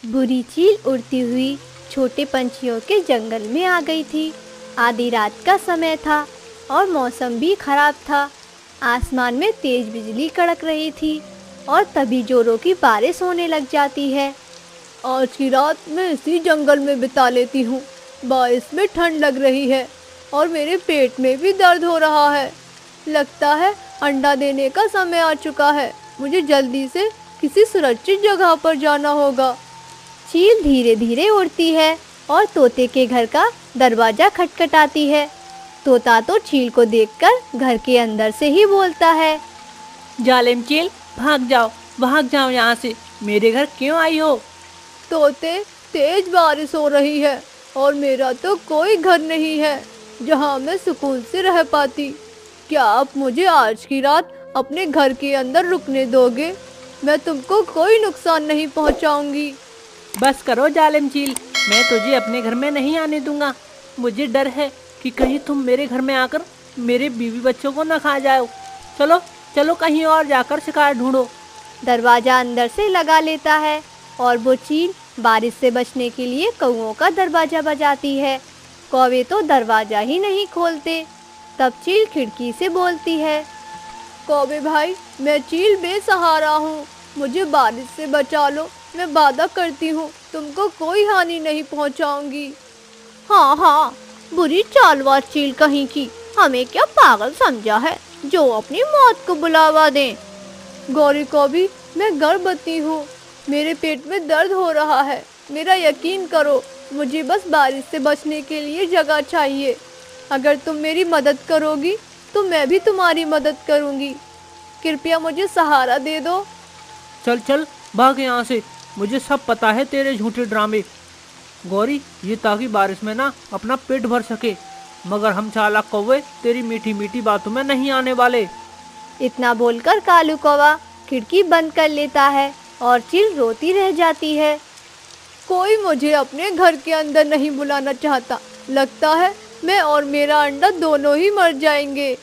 बुरी चील उड़ती हुई छोटे पंछियों के जंगल में आ गई थी। आधी रात का समय था और मौसम भी खराब था। आसमान में तेज बिजली कड़क रही थी और तभी जोरों की बारिश होने लग जाती है। आज की रात मैं इसी जंगल में बिता लेती हूँ। बारिश में ठंड लग रही है और मेरे पेट में भी दर्द हो रहा है। लगता है अंडा देने का समय आ चुका है। मुझे जल्दी से किसी सुरक्षित जगह पर जाना होगा। चील धीरे धीरे उड़ती है और तोते के घर का दरवाजा खटखटाती है। तोता तो चील को देखकर घर के अंदर से ही बोलता है, जालिम चील, भाग जाओ यहाँ से। मेरे घर क्यों आई हो? तोते, तेज बारिश हो रही है और मेरा तो कोई घर नहीं है जहाँ मैं सुकून से रह पाती। क्या आप मुझे आज की रात अपने घर के अंदर रुकने दोगे? मैं तुमको कोई नुकसान नहीं पहुँचाऊंगी। बस करो जालिम चील, मैं तुझे अपने घर में नहीं आने दूंगा। मुझे डर है कि कहीं तुम मेरे घर में आकर मेरे बीवी बच्चों को न खा जाओ। चलो चलो कहीं और जाकर शिकार ढूंढो। दरवाजा अंदर से लगा लेता है और वो चील बारिश से बचने के लिए कौओं का दरवाजा बजाती है। कौवे तो दरवाजा ही नहीं खोलते। तब चील खिड़की से बोलती है, कौवे भाई, मैं चील बेसहारा हूँ, मुझे बारिश से बचा लो। मैं वादा करती हूँ तुमको कोई हानि नहीं पहुँचाऊंगी। हाँ हाँ, बुरी चालबाज चील कहीं की, हमें क्या पागल समझा है जो अपनी मौत को बुलावा दें। गौरी कौवी, मैं गर्भवती हूँ, मेरे पेट में दर्द हो रहा है। मेरा यकीन करो, मुझे बस बारिश से बचने के लिए जगह चाहिए। अगर तुम मेरी मदद करोगी तो मैं भी तुम्हारी मदद करूँगी। कृपया मुझे सहारा दे दो। चल चल भाग यहाँ से, मुझे सब पता है तेरे झूठे ड्रामे। गौरी, ये ताकि बारिश में ना अपना पेट भर सके, मगर हम चालाक कौवे तेरी मीठी मीठी बातों में नहीं आने वाले। इतना बोलकर कालू कौवा खिड़की बंद कर लेता है और चील रोती रह जाती है। कोई मुझे अपने घर के अंदर नहीं बुलाना चाहता। लगता है मैं और मेरा अंडा दोनों ही मर जाएंगे।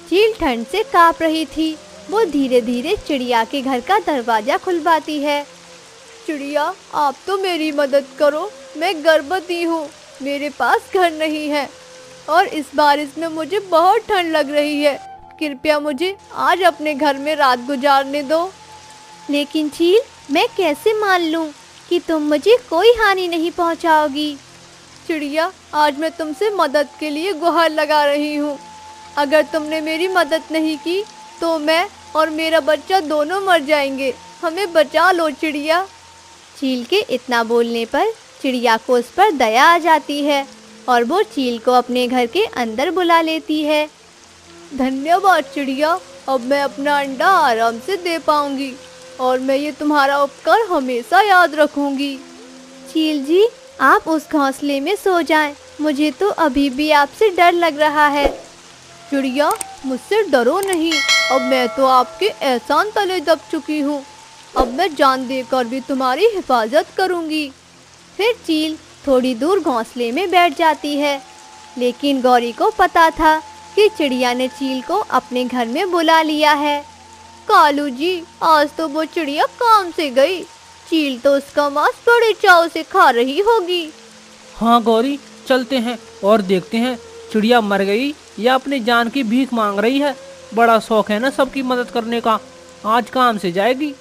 चील ठंड से कांप रही थी। वो धीरे धीरे चिड़िया के घर का दरवाजा खुलवाती है। चिड़िया, आप तो मेरी मदद करो, मैं गर्भवती हूँ, मेरे पास घर नहीं है और इस बारिश में मुझे बहुत ठंड लग रही है। कृपया मुझे आज अपने घर में रात गुजारने दो। लेकिन चील, मैं कैसे मान लूं कि तुम मुझे कोई हानि नहीं पहुंचाओगी? चिड़िया, आज मैं तुमसे मदद के लिए गुहार लगा रही हूँ। अगर तुमने मेरी मदद नहीं की तो मैं और मेरा बच्चा दोनों मर जाएंगे। हमें बचा लो चिड़िया। चील के इतना बोलने पर चिड़िया को उस पर दया आ जाती है और वो चील को अपने घर के अंदर बुला लेती है। धन्यवाद चिड़िया, अब मैं अपना अंडा आराम से दे पाऊंगी और मैं ये तुम्हारा उपकार हमेशा याद रखूंगी। चील जी, आप उस घोंसले में सो जाएं, मुझे तो अभी भी आपसे डर लग रहा है। चिड़िया, मुझसे डरो नहीं, अब मैं तो आपके एहसान तले दब चुकी हूँ। अब मैं जान देकर भी तुम्हारी हिफाजत करूँगी। फिर चील थोड़ी दूर घोंसले में बैठ जाती है, लेकिन गौरी को पता था कि चिड़िया ने चील को अपने घर में बुला लिया है। कालू जी, आज तो वो चिड़िया काम से गई। चील तो उसका मांस बड़े चाव से खा रही होगी। हाँ गौरी, चलते हैं और देखते हैं चिड़िया मर गई या अपनी जान की भीख मांग रही है। बड़ा शौक है ना सबकी मदद करने का, आज काम से जाएगी।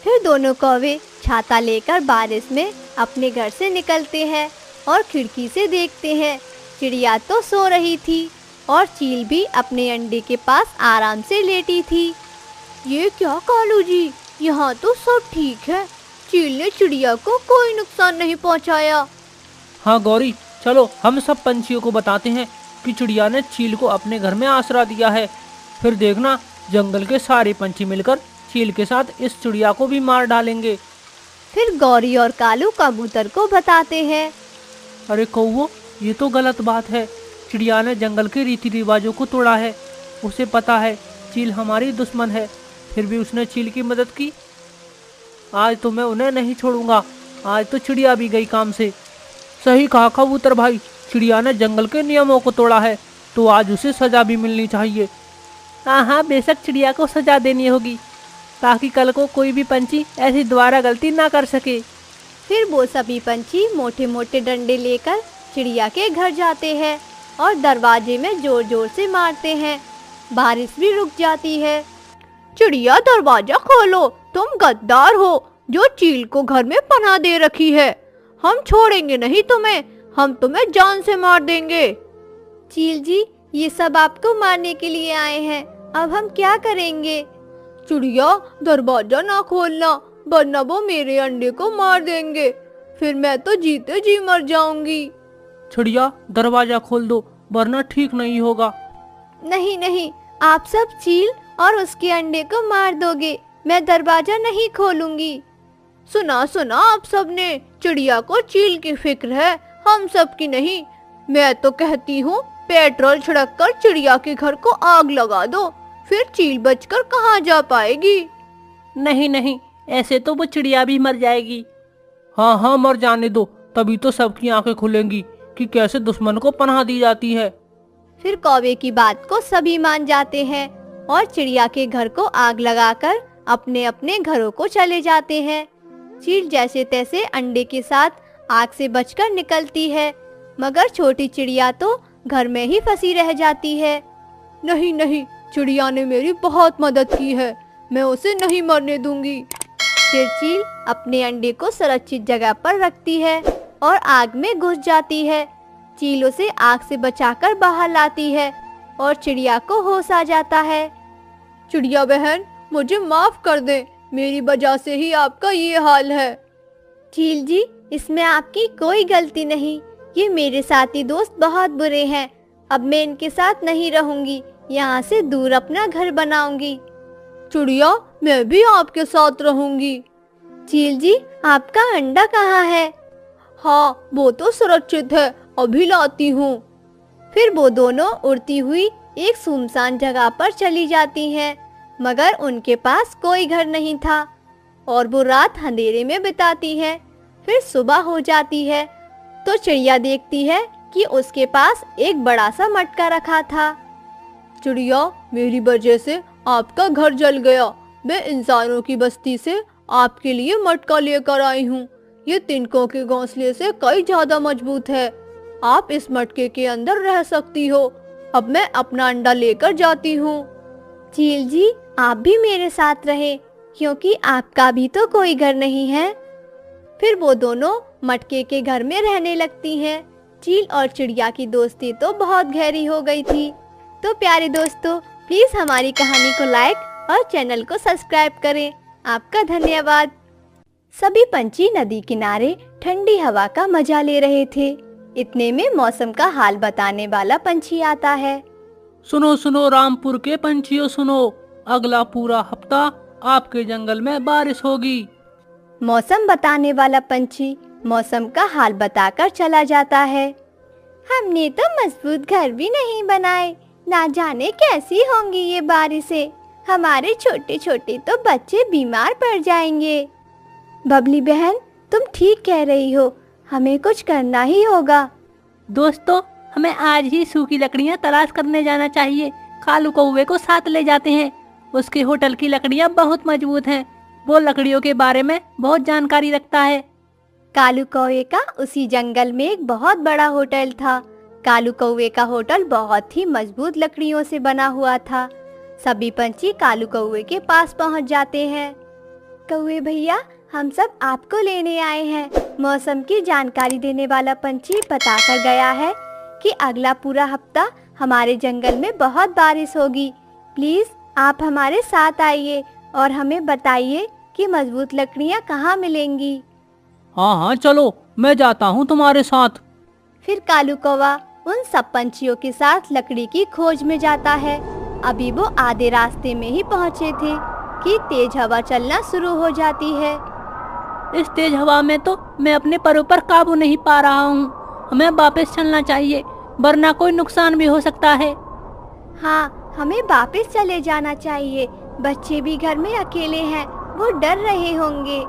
फिर दोनों कौवे छाता लेकर बारिश में अपने घर से निकलते हैं और खिड़की से देखते हैं। चिड़िया तो सो रही थी और चील भी अपने अंडे के पास आराम से लेटी थी। ये क्या कालू जी, यहाँ तो सब ठीक है। चील ने चिड़िया को कोई नुकसान नहीं पहुँचाया। हाँ गौरी, चलो हम सब पंछियों को बताते हैं कि चिड़िया ने चील को अपने घर में आसरा दिया है। फिर देखना, जंगल के सारे पंछी मिलकर चील के साथ इस चिड़िया को भी मार डालेंगे। फिर गौरी और कालू कबूतर को बताते हैं। अरे कौवो, ये तो गलत बात है। चिड़िया ने जंगल के रीति रिवाजों को तोड़ा है। उसे पता है चील हमारी दुश्मन है, फिर भी उसने चील की मदद की। आज तो मैं उन्हें नहीं छोड़ूंगा। आज तो चिड़िया भी गई काम से। सही कहा कबूतर भाई, चिड़िया ने जंगल के नियमों को तोड़ा है तो आज उसे सजा भी मिलनी चाहिए। हाँ हाँ, बेशक चिड़िया को सजा देनी होगी ताकि कल को कोई भी पंछी ऐसी दोबारा गलती ना कर सके। फिर वो सभी पंछी मोटे मोटे डंडे लेकर चिड़िया के घर जाते हैं और दरवाजे में जोर जोर से मारते हैं। बारिश भी रुक जाती है। चिड़िया दरवाजा खोलो, तुम गद्दार हो जो चील को घर में पनाह दे रखी है। हम छोड़ेंगे नहीं तुम्हें, हम तुम्हें जान से मार देंगे। चील जी, ये सब आपको मारने के लिए आए हैं, अब हम क्या करेंगे? चिड़िया दरवाजा ना खोलना, वरना वो मेरे अंडे को मार देंगे, फिर मैं तो जीते जी मर जाऊंगी। चिड़िया दरवाजा खोल दो, वरना ठीक नहीं होगा। नहीं नहीं, आप सब चील और उसके अंडे को मार दोगे, मैं दरवाजा नहीं खोलूंगी। सुना सुना आप सबने, चिड़िया को चील की फिक्र है, हम सब की नहीं। मैं तो कहती हूँ पेट्रोल छिड़क कर चिड़िया के घर को आग लगा दो, फिर चील बचकर कहाँ जा पाएगी। नहीं नहीं, ऐसे तो वो चिड़िया भी मर जाएगी। हाँ हाँ, मर जाने दो, तभी तो सबकी आंखें खुलेंगी कि कैसे दुश्मन को पनाह दी जाती है। फिर कौवे की बात को सभी मान जाते हैं और चिड़िया के घर को आग लगाकर अपने अपने घरों को चले जाते हैं। चील जैसे तैसे अंडे के साथ आग से बचकर निकलती है, मगर छोटी चिड़िया तो घर में ही फंसी रह जाती है। नहीं नहीं, चिड़िया ने मेरी बहुत मदद की है, मैं उसे नहीं मरने दूंगी। फिर चील अपने अंडे को सुरक्षित जगह पर रखती है और आग में घुस जाती है। चील उसे आग से बचाकर बाहर लाती है और चिड़िया को होश आ जाता है। चिड़िया बहन, मुझे माफ कर दे, मेरी वजह से ही आपका ये हाल है। चील जी, इसमें आपकी कोई गलती नहीं, ये मेरे साथी दोस्त बहुत बुरे हैं, अब मैं इनके साथ नहीं रहूंगी, यहाँ से दूर अपना घर बनाऊंगी। चिड़िया, मैं भी आपके साथ रहूंगी। चील जी, आपका अंडा कहाँ है? हाँ, वो तो सुरक्षित है, अभी लाती हूँ। फिर वो दोनों उड़ती हुई एक सुनसान जगह पर चली जाती हैं, मगर उनके पास कोई घर नहीं था और वो रात अंधेरे में बिताती है। फिर सुबह हो जाती है तो चिड़िया देखती है कि उसके पास एक बड़ा सा मटका रखा था। चिड़िया, मेरी वजह से आपका घर जल गया, मैं इंसानों की बस्ती से आपके लिए मटका लेकर आई हूँ। ये तिनकों के घोंसले से कई ज्यादा मजबूत है, आप इस मटके के अंदर रह सकती हो। अब मैं अपना अंडा लेकर जाती हूँ। चील जी, आप भी मेरे साथ रहे, क्योंकि आपका भी तो कोई घर नहीं है। फिर वो दोनों मटके के घर में रहने लगती हैं। चील और चिड़िया की दोस्ती तो बहुत गहरी हो गई थी। तो प्यारे दोस्तों, प्लीज हमारी कहानी को लाइक और चैनल को सब्सक्राइब करें। आपका धन्यवाद। सभी पंछी नदी किनारे ठंडी हवा का मजा ले रहे थे। इतने में मौसम का हाल बताने वाला पंछी आता है। सुनो सुनो रामपुर के पंछियों सुनो, अगला पूरा हफ्ता आपके जंगल में बारिश होगी। मौसम बताने वाला पंछी मौसम का हाल बताकर चला जाता है। हमने तो मजबूत घर भी नहीं बनाए, ना जाने कैसी होंगी ये बारिशें। हमारे छोटे छोटे तो बच्चे बीमार पड़ जाएंगे। बबली बहन, तुम ठीक कह रही हो, हमें कुछ करना ही होगा। दोस्तों, हमें आज ही सूखी लकड़ियाँ तलाश करने जाना चाहिए। कालू कौवे को साथ ले जाते हैं, उसके होटल की लकड़ियाँ बहुत मजबूत हैं, वो लकड़ियों के बारे में बहुत जानकारी रखता है। कालू कौवे का उसी जंगल में एक बहुत बड़ा होटल था। कालू कौवे का होटल बहुत ही मजबूत लकड़ियों से बना हुआ था। सभी पंछी कालू कौवे के पास पहुंच जाते हैं। कौवे भैया, हम सब आपको लेने आए हैं। मौसम की जानकारी देने वाला पंछी बताकर गया है कि अगला पूरा हफ्ता हमारे जंगल में बहुत बारिश होगी। प्लीज आप हमारे साथ आइए और हमें बताइए कि मजबूत लकड़ियाँ कहाँ मिलेंगी। हाँ हाँ चलो, मैं जाता हूँ तुम्हारे साथ। फिर कालू कौवा उन सब पंछियों के साथ लकड़ी की खोज में जाता है। अभी वो आधे रास्ते में ही पहुँचे थे कि तेज हवा चलना शुरू हो जाती है। इस तेज हवा में तो मैं अपने पैरों पर काबू नहीं पा रहा हूँ, हमें वापस चलना चाहिए, वरना कोई नुकसान भी हो सकता है। हाँ, हमें वापस चले जाना चाहिए, बच्चे भी घर में अकेले हैं, वो डर रहे होंगे।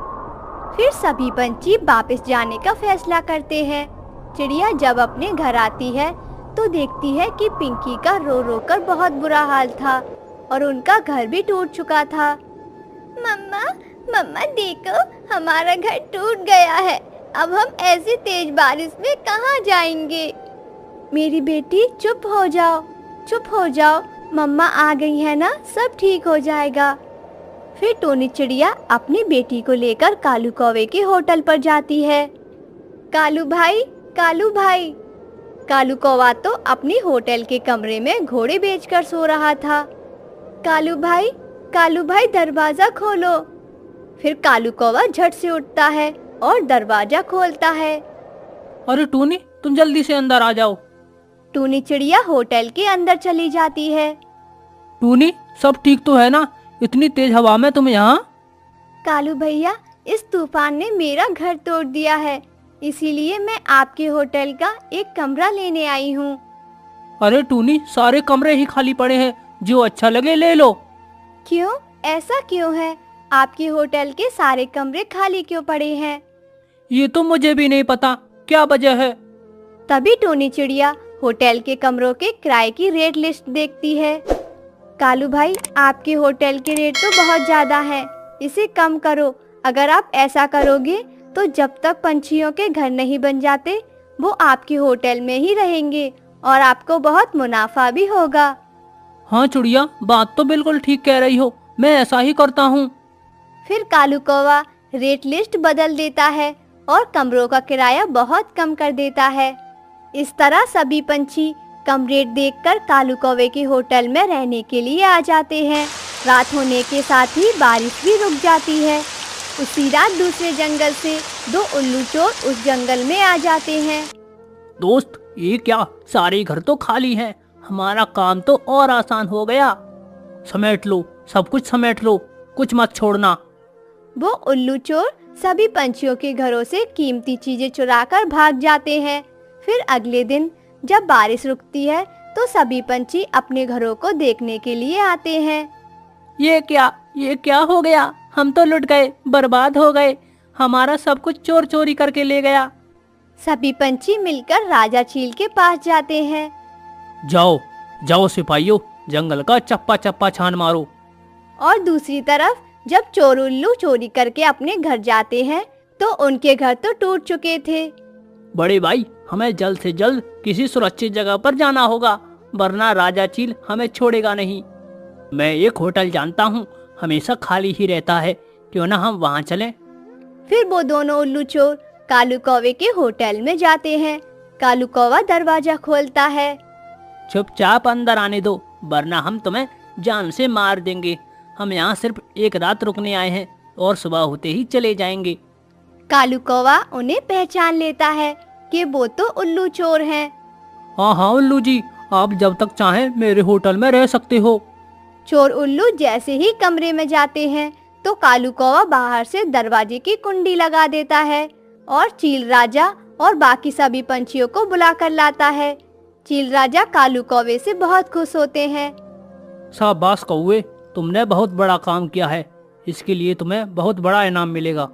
फिर सभी पंछी वापस जाने का फैसला करते हैं। चिड़िया जब अपने घर आती है तो देखती है कि पिंकी का रो रो कर बहुत बुरा हाल था और उनका घर भी टूट चुका था। मम्मा, मम्मा देखो, हमारा घर टूट गया है, अब हम ऐसी तेज बारिश में कहाँ जाएंगे। मेरी बेटी चुप हो जाओ, चुप हो जाओ, मम्मा आ गई है ना, सब ठीक हो जाएगा। फिर टोनी चिड़िया अपनी बेटी को लेकर कालू कौवे के होटल पर जाती है। कालू भाई, कालू भाई। कालू कौवा तो अपनी होटल के कमरे में घोड़े बेचकर सो रहा था। कालू भाई, कालू भाई, दरवाजा खोलो। फिर कालू कौवा झट से उठता है और दरवाजा खोलता है। अरे टूनी, तुम जल्दी से अंदर आ जाओ। टूनी चिड़िया होटल के अंदर चली जाती है। टूनी, सब ठीक तो है ना? इतनी तेज हवा में तुम यहाँ? कालू भैया, इस तूफान ने मेरा घर तोड़ दिया है, इसीलिए मैं आपके होटल का एक कमरा लेने आई हूँ। अरे टूनी, सारे कमरे ही खाली पड़े हैं, जो अच्छा लगे ले लो। क्यों, ऐसा क्यों है? आपके होटल के सारे कमरे खाली क्यों पड़े हैं? ये तो मुझे भी नहीं पता, क्या वजह है। तभी टोनी चिड़िया होटल के कमरों के किराए की रेट लिस्ट देखती है। कालू भाई, आपके होटल के रेट तो बहुत ज्यादा है, इसे कम करो। अगर आप ऐसा करोगे तो जब तक पंछियों के घर नहीं बन जाते, वो आपके होटल में ही रहेंगे और आपको बहुत मुनाफा भी होगा। हाँ चिड़िया, बात तो बिल्कुल ठीक कह रही हो, मैं ऐसा ही करता हूँ। फिर कालू कौवा रेट लिस्ट बदल देता है और कमरों का किराया बहुत कम कर देता है। इस तरह सभी पंछी कम रेट देखकर कालू कौवे के होटल में रहने के लिए आ जाते हैं। रात होने के साथ ही बारिश भी रुक जाती है। उसी रात दूसरे जंगल से दो उल्लू चोर उस जंगल में आ जाते हैं। दोस्त, ये क्या, सारे घर तो खाली हैं, हमारा काम तो और आसान हो गया। समेट लो, सब कुछ समेट लो, कुछ मत छोड़ना। वो उल्लू चोर सभी पंछियों के घरों से कीमती चीजें चुराकर भाग जाते हैं। फिर अगले दिन जब बारिश रुकती है तो सभी पंछी अपने घरों को देखने के लिए आते हैं। ये क्या हो गया? हम तो लुट गए, बर्बाद हो गए, हमारा सब कुछ चोर चोरी करके ले गया। सभी पंछी मिलकर राजा चील के पास जाते हैं। जाओ जाओ सिपाहियों, जंगल का चप्पा चप्पा छान मारो। और दूसरी तरफ जब चोर उल्लू चोरी करके अपने घर जाते हैं तो उनके घर तो टूट चुके थे। बड़े भाई, हमें जल्द से जल्द किसी सुरक्षित जगह पर जाना होगा, वरना राजा चील हमें छोड़ेगा नहीं। मैं एक होटल जानता हूँ, हमेशा खाली ही रहता है, क्यों ना हम वहाँ चलें। फिर वो दोनों उल्लू चोर कालू कौवे के होटल में जाते हैं। कालू कौवा दरवाजा खोलता है। चुपचाप अंदर आने दो, वरना हम तुम्हें जान से मार देंगे। हम यहाँ सिर्फ एक रात रुकने आए हैं और सुबह होते ही चले जाएंगे। कालू कौवा उन्हें पहचान लेता है कि वो तो उल्लू चोर हैं। हाँ हाँ उल्लू जी, आप जब तक चाहें मेरे होटल में रह सकते हो। चोर उल्लू जैसे ही कमरे में जाते हैं तो कालू कौवा बाहर से दरवाजे की कुंडी लगा देता है और चील राजा और बाकी सभी पंछियों को बुलाकर लाता है। चील राजा कालू कौवे से बहुत खुश होते हैं। शाबाश कौवे, तुमने बहुत बड़ा काम किया है, इसके लिए तुम्हें बहुत बड़ा इनाम मिलेगा।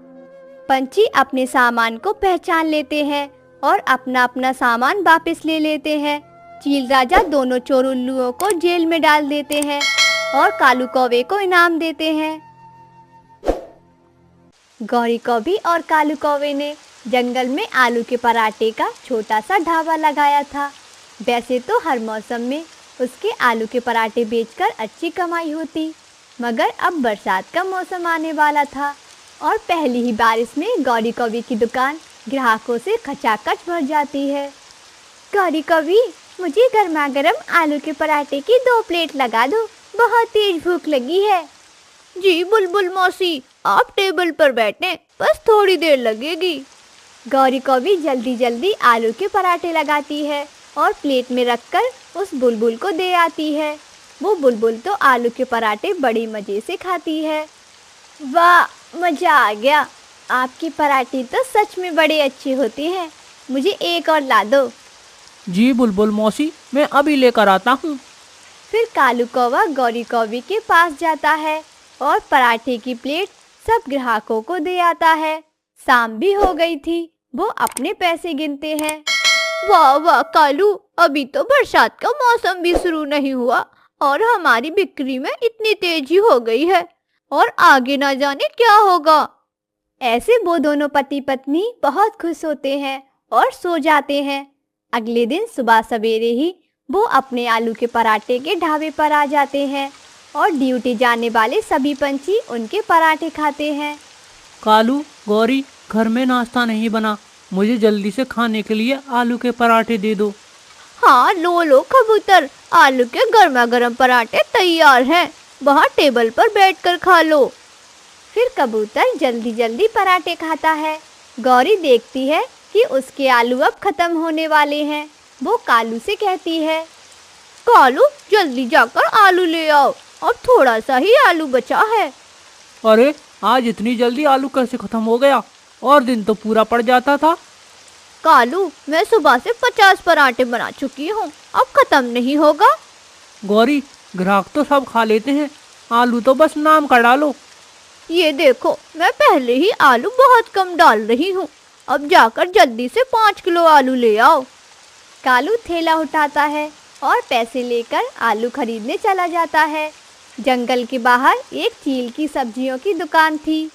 पंछी अपने सामान को पहचान लेते हैं और अपना अपना सामान वापस ले लेते हैं। चील राजा दोनों चोर उल्लुओं को जेल में डाल देते हैं और कालू कौवे को इनाम देते हैं। गौरी कौवी और कालू कौवे ने जंगल में आलू के पराठे का छोटा सा ढाबा लगाया था। वैसे तो हर मौसम में उसके आलू के पराठे बेचकर अच्छी कमाई होती, मगर अब बरसात का मौसम आने वाला था और पहली ही बारिश में गौरी कौवी की दुकान ग्राहकों से खचाखच भर जाती है। गौरी कौवी, मुझे गर्मा गर्म आलू के पराठे की 2 प्लेट लगा दो, बहुत तेज भूख लगी है। जी बुलबुल मौसी, आप टेबल पर बैठें, बस थोड़ी देर लगेगी। गौरी कौवी जल्दी जल्दी आलू के पराठे लगाती है और प्लेट में रखकर उस बुलबुल को दे आती है। वो बुलबुल तो आलू के पराठे बड़ी मज़े से खाती है। वाह, मज़ा आ गया, आपके पराठे तो सच में बड़े अच्छे होते हैं, मुझे एक और ला दो। जी बुलबुल मौसी, मैं अभी लेकर आता हूँ। फिर कालू कौवा गौरी कौवी के पास जाता है और पराठे की प्लेट सब ग्राहकों को दे आता है। शाम भी हो गई थी, वो अपने पैसे गिनते हैं। वाह वाह कालू, अभी तो बरसात का मौसम भी शुरू नहीं हुआ और हमारी बिक्री में इतनी तेजी हो गई है और आगे ना जाने क्या होगा। ऐसे वो दोनों पति पत्नी बहुत खुश होते हैं और सो जाते हैं। अगले दिन सुबह सवेरे ही वो अपने आलू के पराठे के ढाबे पर आ जाते हैं और ड्यूटी जाने वाले सभी पंछी उनके पराठे खाते हैं। कालू, गौरी, घर में नाश्ता नहीं बना, मुझे जल्दी से खाने के लिए आलू के पराठे दे दो। हाँ लो लो कबूतर, आलू के गर्मा गर्म पराठे तैयार हैं, वहाँ टेबल पर बैठकर खा लो। फिर कबूतर जल्दी जल्दी पराठे खाता है। गौरी देखती है कि उसके आलू अब खत्म होने वाले हैं। वो कालू से कहती है, कालू जल्दी जाकर आलू ले आओ, अब थोड़ा सा ही आलू बचा है। अरे आज इतनी जल्दी आलू कैसे खत्म हो गया, और दिन तो पूरा पड़ जाता था। कालू मैं सुबह से 50 पराठे बना चुकी हूँ, अब खत्म नहीं होगा। गौरी, ग्राहक तो सब खा लेते हैं, आलू तो बस नाम का डालो। ये देखो, मैं पहले ही आलू बहुत कम डाल रही हूँ, अब जाकर जल्दी से 5 किलो आलू ले आओ। कालू थैला उठाता है और पैसे लेकर आलू खरीदने चला जाता है। जंगल के बाहर एक चील की सब्जियों की दुकान थी।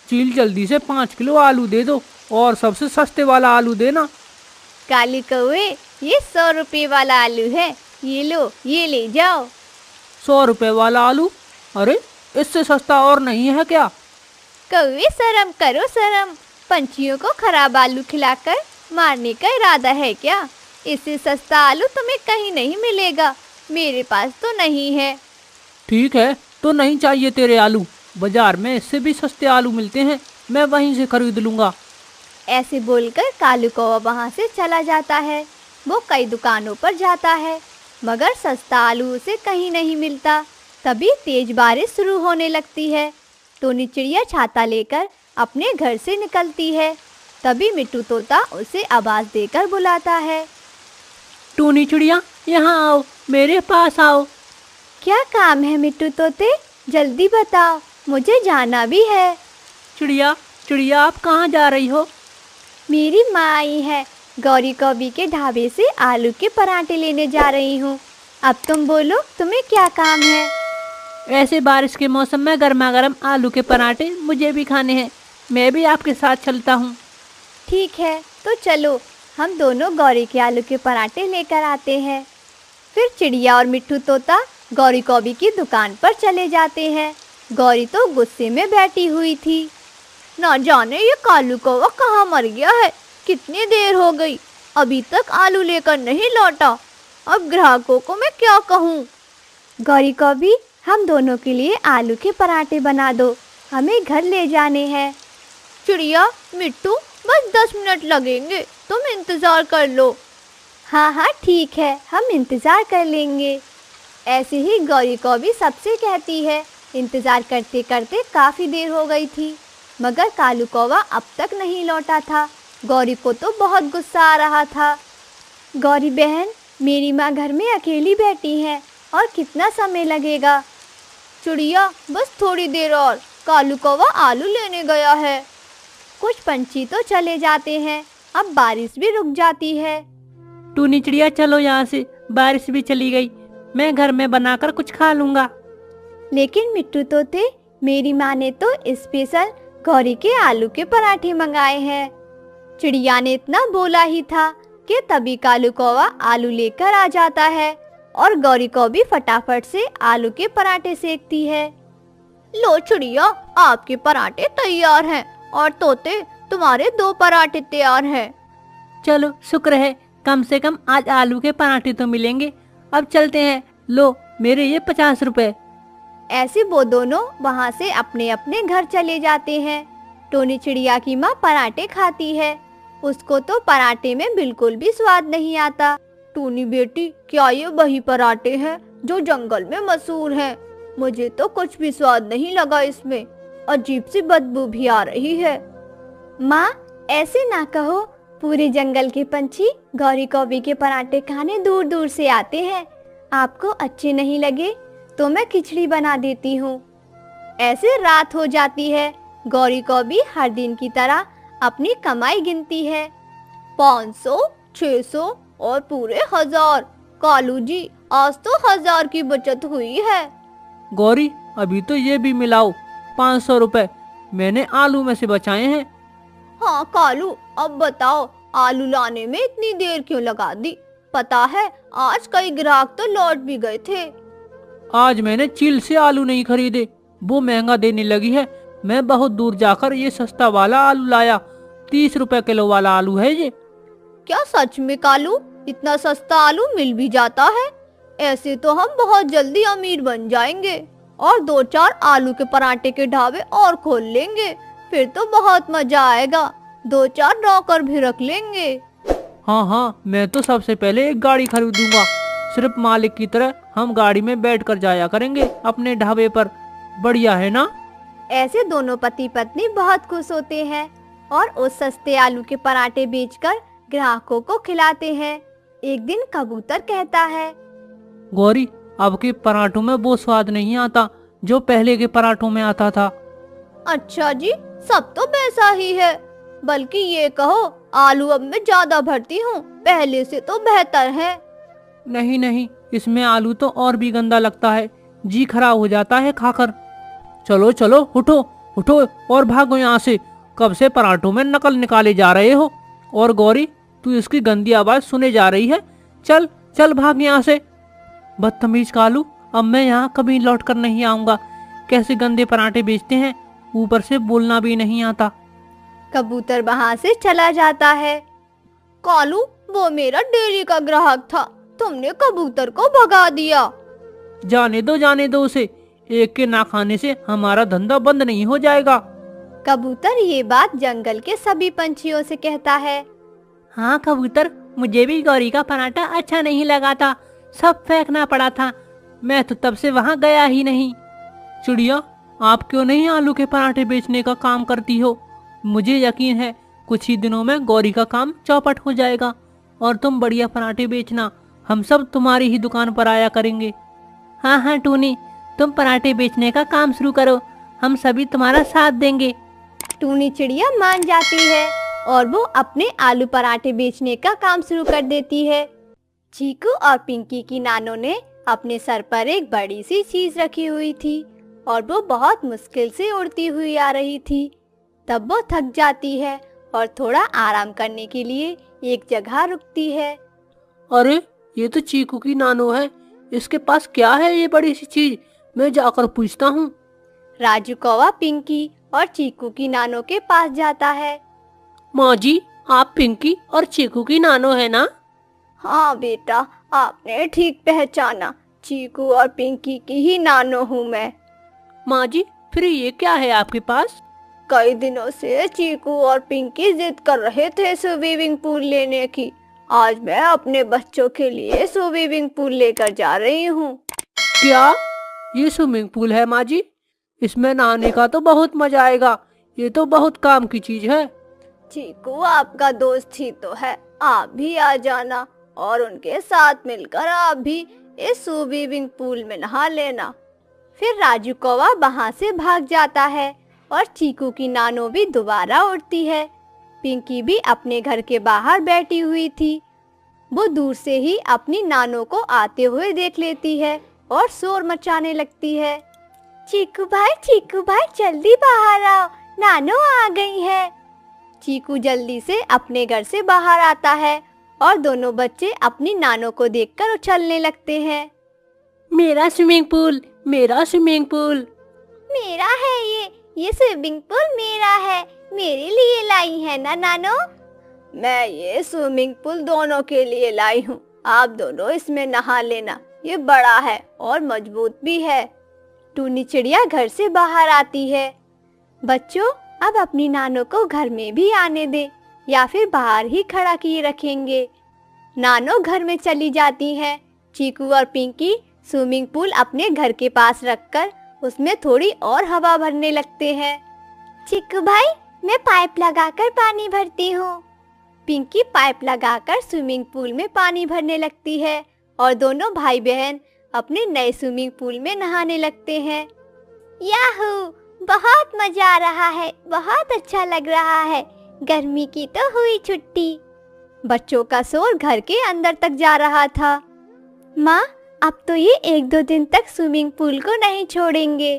चील, जल्दी से 5 किलो आलू दे दो, और सबसे सस्ते वाला आलू देना। काली कौवे, ये 100 रुपए वाला आलू है, ये लो, ये ले जाओ। 100 रुपए वाला आलू? अरे इससे सस्ता और नहीं है क्या? कौवे शर्म करो शर्म, पंछियों को खराब आलू खिलाकर मारने का इरादा है क्या? इससे सस्ता आलू तुम्हें कहीं नहीं मिलेगा, मेरे पास तो नहीं है। ठीक है, तो नहीं चाहिए तेरे आलू, बाजार में इससे भी सस्ते आलू मिलते हैं, मैं वहीं से खरीद लूँगा। ऐसे बोलकर कालू कौवा वहाँ से चला जाता है। वो कई दुकानों पर जाता है, मगर सस्ता आलू उसे कहीं नहीं मिलता। तभी तेज बारिश शुरू होने लगती है। टोनी चिड़िया छाता लेकर अपने घर से निकलती है। तभी मिट्टू तोता उसे आवाज़ देकर बुलाता है, टूनी चिड़िया, यहाँ आओ, मेरे पास आओ। क्या काम है मिट्टू तोते? जल्दी बताओ, मुझे जाना भी है। चिड़िया, चिड़िया, आप कहाँ जा रही हो? मेरी माँ आई है, गौरी कौवी के ढाबे से आलू के पराठे लेने जा रही हूँ। अब तुम बोलो, तुम्हें क्या काम है? ऐसे बारिश के मौसम में गर्मा गर्म आलू के पराठे मुझे भी खाने हैं, मैं भी आपके साथ चलता हूँ। ठीक है, तो चलो, हम दोनों गौरी के आलू के पराठे लेकर आते हैं। फिर चिड़िया और मिट्टू तोता गौरी कौवी की दुकान पर चले जाते हैं। गौरी तो गुस्से में बैठी हुई थी। ना जाने ये कालू कौवा कहाँ मर गया है, कितनी देर हो गई, अभी तक आलू लेकर नहीं लौटा। अब ग्राहकों को मैं क्या कहूँ? गौरी कौवी, हम दोनों के लिए आलू के पराठे बना दो, हमें घर ले जाने हैं। चिड़िया, मिट्टू, बस 10 मिनट लगेंगे, तुम इंतज़ार कर लो। हाँ हाँ ठीक है, हम इंतज़ार कर लेंगे। ऐसे ही गौरी कौवी सबसे कहती है। इंतज़ार करते करते काफ़ी देर हो गई थी, मगर कालू कौवा अब तक नहीं लौटा था। गौरी को तो बहुत गुस्सा आ रहा था। गौरी बहन, मेरी माँ घर में अकेली बैठी है और कितना समय लगेगा? चिड़िया, बस थोड़ी देर और, कालू कौवा आलू लेने गया है। कुछ पंछी तो चले जाते हैं, अब बारिश भी रुक जाती है। टूनी चिड़िया, चलो यहाँ से, बारिश भी चली गई, मैं घर में बनाकर कुछ खा लूँगा। लेकिन मिट्टू तोते, मेरी माँ ने तो स्पेशल गौरी के आलू के पराठे मंगाए हैं। चिड़िया ने इतना बोला ही था कि तभी कालू कौवा आलू लेकर आ जाता है और गौरी कौवी फटाफट से आलू के पराठे सेकती है। लो चिड़िया, आपके पराठे तैयार हैं, और तोते, तुम्हारे 2 पराठे तैयार हैं। चलो, शुक्र है, कम से कम आज आलू के पराठे तो मिलेंगे। अब चलते हैं, लो मेरे ये 50 रुपए। ऐसे वो दोनों वहाँ से अपने अपने घर चले जाते हैं। टोनी चिड़िया की माँ पराठे खाती है, उसको तो पराठे में बिल्कुल भी स्वाद नहीं आता। टूनी बेटी, क्या ये वही पराठे हैं जो जंगल में मशहूर हैं? मुझे तो कुछ भी स्वाद नहीं लगा इसमें, अजीब सी बदबू भी आ रही है। माँ, ऐसे ना कहो, पूरे जंगल के पंछी गौरी कौवी के पराठे खाने दूर दूर से आते हैं। आपको अच्छे नहीं लगे तो मैं खिचड़ी बना देती हूँ। ऐसे रात हो जाती है। गौरी कौवी हर दिन की तरह अपनी कमाई गिनती है। 500, 600 और पूरे 1000। कालू जी, आज तो 1000 की बचत हुई है। गौरी, अभी तो ये भी मिलाओ, 500 रुपए। मैंने आलू में से बचाए हैं। हाँ कालू, अब बताओ आलू लाने में इतनी देर क्यों लगा दी? पता है आज कई ग्राहक तो लौट भी गए थे। आज मैंने चील से आलू नहीं खरीदे, वो महंगा देने लगी है। मैं बहुत दूर जाकर ये सस्ता वाला आलू लाया। 30 रुपए किलो वाला आलू है ये। क्या सच में कालू, इतना सस्ता आलू मिल भी जाता है? ऐसे तो हम बहुत जल्दी अमीर बन जाएंगे और 2-4 आलू के पराठे के ढाबे और खोल लेंगे। फिर तो बहुत मजा आएगा, 2-4 नौकर भी रख लेंगे। हाँ हाँ, मैं तो सबसे पहले एक गाड़ी खरीदूंगा। सिर्फ मालिक की तरह हम गाड़ी में बैठकर जाया करेंगे अपने ढाबे पर। बढ़िया है ना? ऐसे दोनों पति पत्नी बहुत खुश होते हैं और उस सस्ते आलू के पराठे बेचकर ग्राहकों को खिलाते हैं। एक दिन कबूतर कहता है, गौरी, अब के पराठों में वो स्वाद नहीं आता जो पहले के पराठों में आता था। अच्छा जी, सब तो वैसा ही है। बल्कि ये कहो, आलू अब मैं ज्यादा भरती हूँ, पहले से तो बेहतर है। नहीं नहीं, इसमें आलू तो और भी गंदा लगता है, जी खराब हो जाता है खाकर। चलो चलो, उठो उठो और भागो यहाँ से। कब से पराठों में नकल निकाले जा रहे हो? और गौरी, तू इसकी गंदी आवाज सुने जा रही है। चल चल भाग यहाँ से। बदतमीज कालू, अब मैं यहाँ कभी लौट कर नहीं आऊंगा। कैसे गंदे पराठे बेचते हैं, ऊपर से बोलना भी नहीं आता। कबूतर वहाँ से चला जाता है। कालू, वो मेरा डेली का ग्राहक था, तुमने कबूतर को भगा दिया। जाने दो उसे। एक के ना खाने से हमारा धंधा बंद नहीं हो जाएगा। कबूतर ये बात जंगल के सभी पंछियों से कहता है। हाँ कबूतर, मुझे भी गौरी का पराठा अच्छा नहीं लगा था, सब फेंकना पड़ा था। मैं तो तब से वहाँ गया ही नहीं। चिड़िया, आप क्यों नहीं आलू के पराठे बेचने का काम करती हो? मुझे यकीन है कुछ ही दिनों में गौरी का काम चौपट हो जाएगा और तुम बढ़िया पराठे बेचना। हम सब तुम्हारी ही दुकान पर आया करेंगे। हाँ हाँ टूनी, तुम पराठे बेचने का काम शुरू करो, हम सभी तुम्हारा साथ देंगे। टूनी चिड़िया मान जाती है और वो अपने आलू पराठे बेचने का काम शुरू कर देती है। चीकू और पिंकी की नानों ने अपने सर पर एक बड़ी सी चीज रखी हुई थी और वो बहुत मुश्किल से उड़ती हुई आ रही थी। तब वो थक जाती है और थोड़ा आराम करने के लिए एक जगह रुकती है। अरे, ये तो चीकू की नानो है। इसके पास क्या है ये बड़ी सी चीज? मैं जाकर पूछता हूँ। राजू कौवा पिंकी और चीकू की नानो के पास जाता है। माँ जी, आप पिंकी और चीकू की नानो है ना? हाँ बेटा, आपने ठीक पहचाना, चीकू और पिंकी की ही नानो हूँ मैं। माँ जी, फिर ये क्या है आपके पास? कई दिनों से चीकू और पिंकी जिद कर रहे थे स्विमिंग पूल लेने की। आज मैं अपने बच्चों के लिए स्विमिंग पूल लेकर जा रही हूँ। क्या ये स्विमिंग पूल है माँ जी? इसमें नहाने का तो बहुत मजा आएगा। ये तो बहुत काम की चीज है। चीकू आपका दोस्त ही तो है, आप भी आ जाना और उनके साथ मिलकर आप भी इस स्विमिंग पूल में नहा लेना। फिर राजू कौवा वहाँ से भाग जाता है और चीकू की नानो भी दोबारा उड़ती है। पिंकी भी अपने घर के बाहर बैठी हुई थी। वो दूर से ही अपनी नानो को आते हुए देख लेती है और शोर मचाने लगती है। चीकू भाई जल्दी बाहर आओ, नानो आ गई है। चीकू जल्दी से अपने घर से बाहर आता है और दोनों बच्चे अपनी नानो को देखकर उछलने लगते हैं। मेरा स्विमिंग पूल, मेरा स्विमिंग पूल। मेरा है ये स्विमिंग पूल मेरा है, मेरे लिए लाई है ना नानो? मैं ये स्विमिंग पूल दोनों के लिए लाई हूँ, आप दोनों इसमें नहा लेना, ये बड़ा है और मजबूत भी है। टूनी चिड़िया घर से बाहर आती है। बच्चों, अब अपनी नानो को घर में भी आने दे या फिर बाहर ही खड़ा किए रखेंगे। नानो घर में चली जाती है। चीकू और पिंकी स्विमिंग पूल अपने घर के पास रखकर उसमें थोड़ी और हवा भरने लगते हैं। चीकू भाई, मैं पाइप लगाकर पानी भरती हूँ। पिंकी पाइप लगाकर स्विमिंग पूल में पानी भरने लगती है और दोनों भाई बहन अपने नए स्विमिंग पूल में नहाने लगते हैं। याहू, बहुत मजा आ रहा है, बहुत अच्छा लग रहा है, गर्मी की तो हुई छुट्टी। बच्चों का शोर घर के अंदर तक जा रहा था। माँ, अब तो ये 1-2 दिन तक स्विमिंग पूल को नहीं छोड़ेंगे।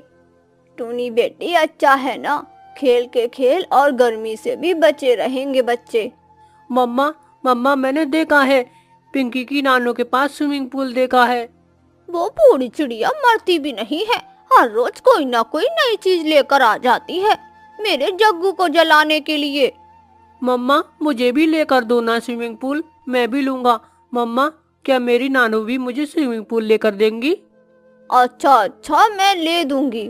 टूनी बेटी, अच्छा है ना, खेल के खेल और गर्मी से भी बचे रहेंगे बच्चे। मम्मा मम्मा, मैंने देखा है, पिंकी की नानों के पास स्विमिंग पूल देखा है। वो बूढ़ी चिड़िया मरती भी नहीं है, हर रोज कोई ना कोई नई चीज लेकर आ जाती है मेरे जग्गू को जलाने के लिए। मम्मा मुझे भी लेकर दो ना स्विमिंग पूल, मैं भी लूंगा। मम्मा क्या मेरी नानू भी मुझे स्विमिंग पूल लेकर देंगी? अच्छा अच्छा, मैं ले दूंगी।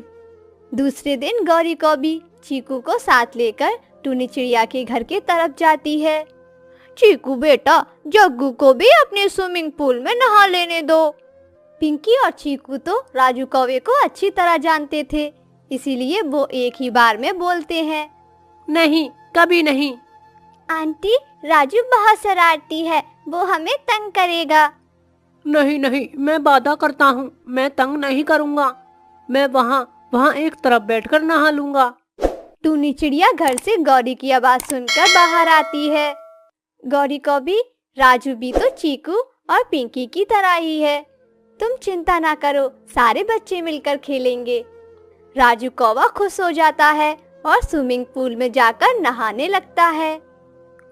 दूसरे दिन गौरी कौवी चीकू को साथ लेकर टूनी चिड़िया के घर की तरफ जाती है। चीकू बेटा, जग्गू को भी अपने स्विमिंग पूल में नहा लेने दो। पिंकी और चीकू तो राजू कौवे को अच्छी तरह जानते थे, इसीलिए वो एक ही बार में बोलते हैं, नहीं, कभी नहीं। आंटी, राजू बहुत शरारती है, वो हमें तंग करेगा। नहीं नहीं, मैं वादा करता हूँ, मैं तंग नहीं करूँगा। मैं वहाँ एक तरफ बैठकर नहा लूंगा। टूनी चिड़िया घर से गौरी की आवाज सुनकर बाहर आती है। गौरी को भी, राजू भी तो चीकू और पिंकी की तरह ही है, तुम चिंता ना करो, सारे बच्चे मिलकर खेलेंगे। राजू कौवा खुश हो जाता है और स्विमिंग पूल में जाकर नहाने लगता है।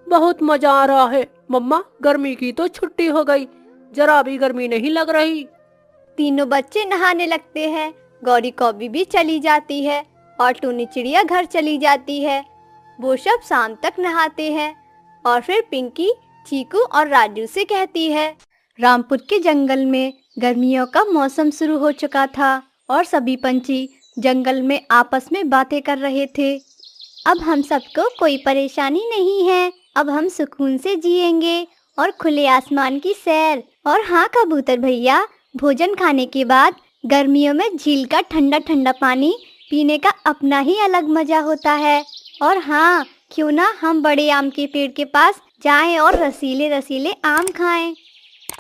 बहुत मजा आ रहा है मम्मा, गर्मी की तो छुट्टी हो गई, जरा भी गर्मी नहीं लग रही। तीनों बच्चे नहाने लगते हैं। गौरी कौवी भी चली जाती है और टूनी चिड़िया घर चली जाती है। वो सब शाम तक नहाते हैं और फिर पिंकी चीकू और राजू से कहती है, रामपुर के जंगल में गर्मियों का मौसम शुरू हो चुका था और सभी पंछी जंगल में आपस में बातें कर रहे थे। अब हम सबको कोई परेशानी नहीं है, अब हम सुकून से जिएंगे और खुले आसमान की सैर। और हाँ कबूतर भैया, भोजन खाने के बाद गर्मियों में झील का ठंडा ठंडा पानी पीने का अपना ही अलग मजा होता है। और हाँ, क्यों ना हम बड़े आम के पेड़ के पास जाएं और रसीले रसीले आम खाएं।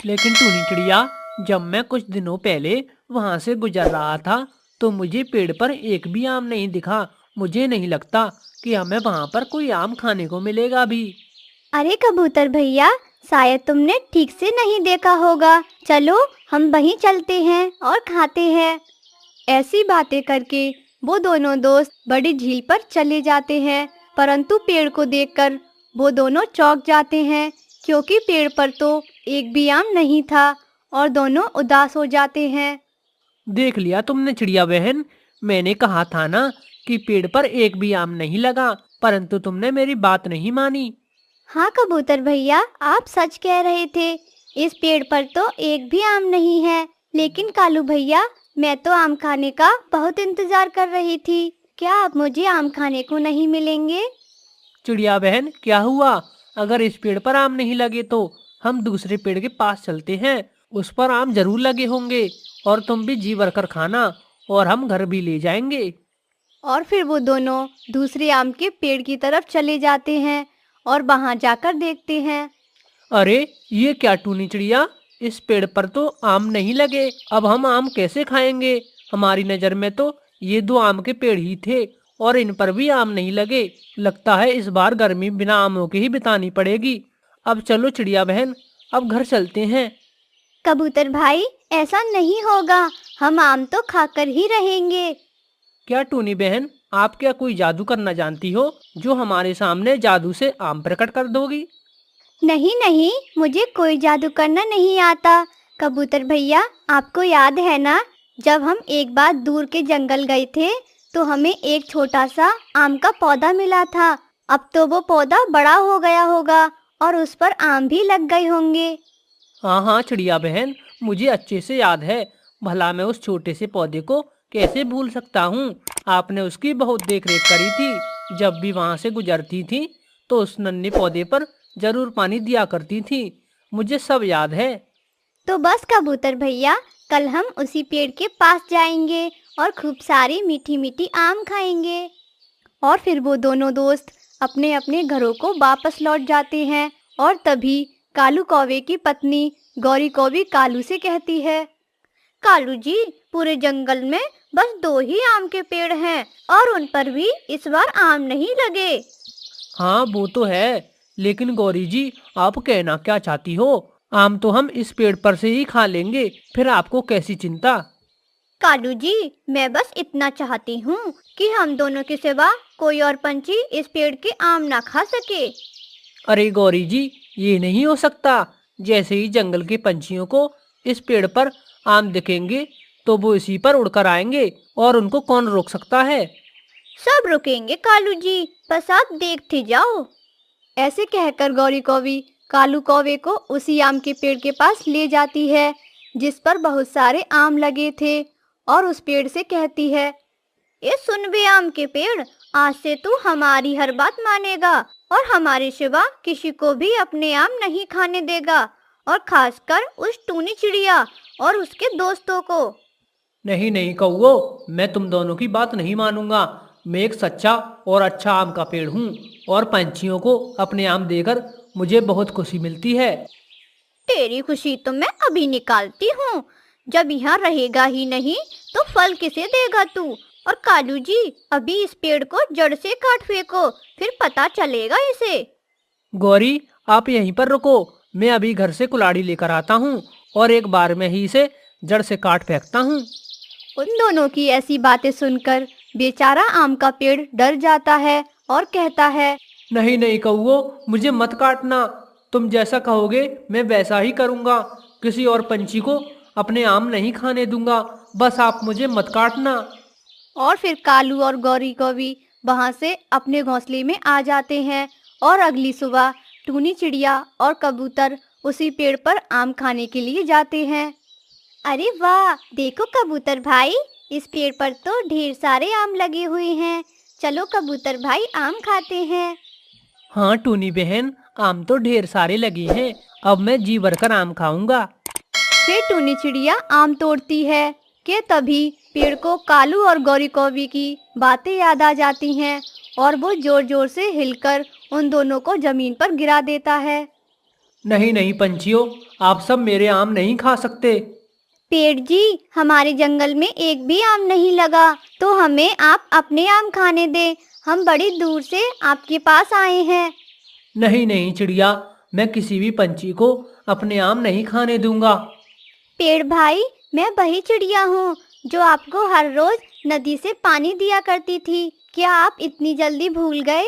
लेकिन टूनी चिड़िया, जब मैं कुछ दिनों पहले वहाँ से गुजर रहा था तो मुझे पेड़ पर एक भी आम नहीं दिखा। मुझे नहीं लगता कि हमें वहाँ पर कोई आम खाने को मिलेगा भी। अरे कबूतर भैया, शायद तुमने ठीक से नहीं देखा होगा, चलो हम वहीं चलते हैं और खाते हैं। ऐसी बातें करके वो दोनों दोस्त बड़ी झील पर चले जाते हैं, परंतु पेड़ को देखकर वो दोनों चौंक जाते हैं, क्योंकि पेड़ पर तो एक भी आम नहीं था और दोनों उदास हो जाते हैं। देख लिया तुमने चिड़िया बहन, मैंने कहा था ना कि पेड़ पर एक भी आम नहीं लगा, परंतु तुमने मेरी बात नहीं मानी। हाँ कबूतर भैया, आप सच कह रहे थे, इस पेड़ पर तो एक भी आम नहीं है। लेकिन कालू भैया, मैं तो आम खाने का बहुत इंतजार कर रही थी, क्या आप मुझे आम खाने को नहीं मिलेंगे? चिड़िया बहन, क्या हुआ? अगर इस पेड़ पर आम नहीं लगे तो हम दूसरे पेड़ के पास चलते हैं, उस पर आम जरूर लगे होंगे और तुम भी जी भरकर खाना और हम घर भी ले जाएंगे। और फिर वो दोनों दूसरे आम के पेड़ की तरफ चले जाते हैं और वहां जाकर देखते हैं। अरे ये क्या टूनी चिड़िया, इस पेड़ पर तो आम नहीं लगे, अब हम आम कैसे खाएंगे? हमारी नज़र में तो ये दो आम के पेड़ ही थे और इन पर भी आम नहीं लगे। लगता है इस बार गर्मी बिना आमों के ही बितानी पड़ेगी। अब चलो चिड़िया बहन, अब घर चलते हैं। कबूतर भाई, ऐसा नहीं होगा, हम आम तो खाकर ही रहेंगे। क्या टूनी बहन, आप क्या कोई जादू करना जानती हो जो हमारे सामने जादू से आम प्रकट कर दोगी? नहीं नहीं, मुझे कोई जादू करना नहीं आता। कबूतर भैया, आपको याद है ना, जब हम एक बार दूर के जंगल गए थे तो हमें एक छोटा सा आम का पौधा मिला था। अब तो वो पौधा बड़ा हो गया होगा और उस पर आम भी लग गए होंगे। हाँ हाँ चिड़िया बहन, मुझे अच्छे से याद है। भला मैं उस छोटे से पौधे को कैसे भूल सकता हूँ? आपने उसकी बहुत देख रेख करी थी। जब भी वहाँ से गुजरती थी तो उस नन्हे पौधे पर जरूर पानी दिया करती थी। मुझे सब याद है। तो बस कबूतर भैया, कल हम उसी पेड़ के पास जाएंगे और खूब सारी मीठी मीठी आम खाएंगे। और फिर वो दोनों दोस्त अपने अपने घरों को वापस लौट जाते हैं। और तभी कालू कौवे की पत्नी गौरी कौवी कालू से कहती है, कालू जी, पूरे जंगल में बस 2 ही आम के पेड़ हैं और उन पर भी इस बार आम नहीं लगे। हाँ वो तो है, लेकिन गौरी जी, आप कहना क्या चाहती हो? आम तो हम इस पेड़ पर से ही खा लेंगे, फिर आपको कैसी चिंता? कालू जी, मैं बस इतना चाहती हूँ कि हम दोनों के सिवा कोई और पंछी इस पेड़ के आम ना खा सके। अरे गौरी जी, ये नहीं हो सकता। जैसे ही जंगल के पंछियों को इस पेड़ पर आम दिखेंगे तो वो इसी पर उड़कर आएंगे, और उनको कौन रोक सकता है। सब रुकेंगे कालू जी, बस आप देखते जाओ। ऐसे कहकर गौरी कौवी कालू कौवे को उसी आम के पेड़ के पास ले जाती है जिस पर बहुत सारे आम लगे थे, और उस पेड़ से कहती है, ये सुन बे आम के पेड़, आज से तू हमारी हर बात मानेगा और हमारे सिवा किसी को भी अपने आम नहीं खाने देगा, और खासकर उस टूनी चिड़िया और उसके दोस्तों को। नहीं नहीं कौओ, मैं तुम दोनों की बात नहीं मानूंगा। मैं एक सच्चा और अच्छा आम का पेड़ हूँ, और पंछियों को अपने आम देकर मुझे बहुत खुशी मिलती है। तेरी खुशी तो मैं अभी निकालती हूँ। जब यहाँ रहेगा ही नहीं तो फल किसे देगा तू। और कालू जी, अभी इस पेड़ को जड़ से काट फेंको, फिर पता चलेगा इसे। गौरी, आप यहीं पर रुको, मैं अभी घर से कुल्हाड़ी लेकर आता हूँ और एक बार में ही इसे जड़ से काट फेंकता हूँ। उन दोनों की ऐसी बातें सुनकर बेचारा आम का पेड़ डर जाता है और कहता है, नहीं नहीं कौओ, मुझे मत काटना। तुम जैसा कहोगे मैं वैसा ही करूँगा। किसी और पंछी को अपने आम नहीं खाने दूंगा। बस आप मुझे मत काटना। और फिर कालू और गौरी कौवी वहां से अपने घोंसले में आ जाते हैं, और अगली सुबह टूनी चिड़िया और कबूतर उसी पेड़ पर आम खाने के लिए जाते हैं। अरे वाह, देखो कबूतर भाई, इस पेड़ पर तो ढेर सारे आम लगे हुए हैं। चलो कबूतर भाई, आम खाते हैं। हाँ टूनी बहन, आम तो ढेर सारे लगे हैं। अब मैं जी भरकर आम खाऊंगा। फिर टूनी चिड़िया आम तोड़ती है कि तभी पेड़ को कालू और गौरी कौवी की बातें याद आ जाती हैं, और वो जोर जोर से हिलकर उन दोनों को जमीन पर गिरा देता है। नहीं नहीं पंछियों, आप सब मेरे आम नहीं खा सकते। पेड़ जी, हमारे जंगल में एक भी आम नहीं लगा, तो हमें आप अपने आम खाने दें। हम बड़ी दूर से आपके पास आए हैं। नहीं नहीं चिड़िया, मैं किसी भी पंछी को अपने आम नहीं खाने दूंगा। पेड़ भाई, मैं वही चिड़िया हूँ जो आपको हर रोज नदी से पानी दिया करती थी। क्या आप इतनी जल्दी भूल गए?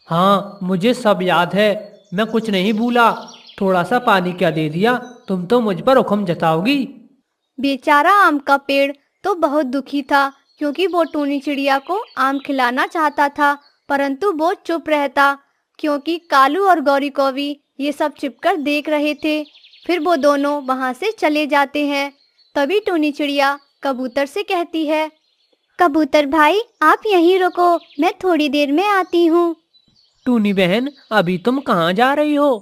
हाँ, मुझे सब याद है। मैं कुछ नहीं भूला। थोड़ा सा पानी क्या दे दिया, तुम तो मुझ पर हुक्म जताओगी। बेचारा आम का पेड़ तो बहुत दुखी था, क्योंकि वो टूनी चिड़िया को आम खिलाना चाहता था, परंतु वो चुप रहता, क्योंकि कालू और गौरी कौवी ये सब छिपकर देख रहे थे। फिर वो दोनों वहां से चले जाते हैं। तभी टूनी चिड़िया कबूतर से कहती है, कबूतर भाई, आप यहीं रुको, मैं थोड़ी देर में आती हूँ। टूनी बहन, अभी तुम कहाँ जा रही हो?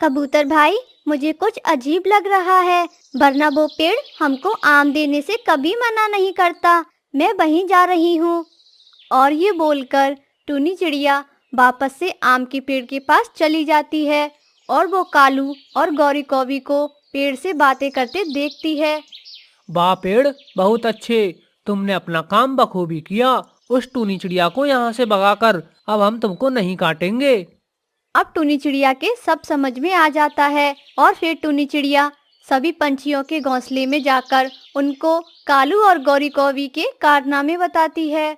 कबूतर भाई, मुझे कुछ अजीब लग रहा है, वरना वो पेड़ हमको आम देने से कभी मना नहीं करता। मैं वहीं जा रही हूँ। और ये बोलकर टूनी चिड़िया वापस से आम के पेड़ के पास चली जाती है, और वो कालू और गौरी कौवी को पेड़ से बातें करते देखती है। वाह पेड़, बहुत अच्छे, तुमने अपना काम बखूबी किया। उस टूनी चिड़िया को यहाँ से भगाकर अब हम तुमको नहीं काटेंगे। अब टूनी चिड़िया के सब समझ में आ जाता है, और फिर टूनी चिड़िया सभी पंछियों के घोंसले में जाकर उनको कालू और गौरी कौवी के कारनामे बताती है।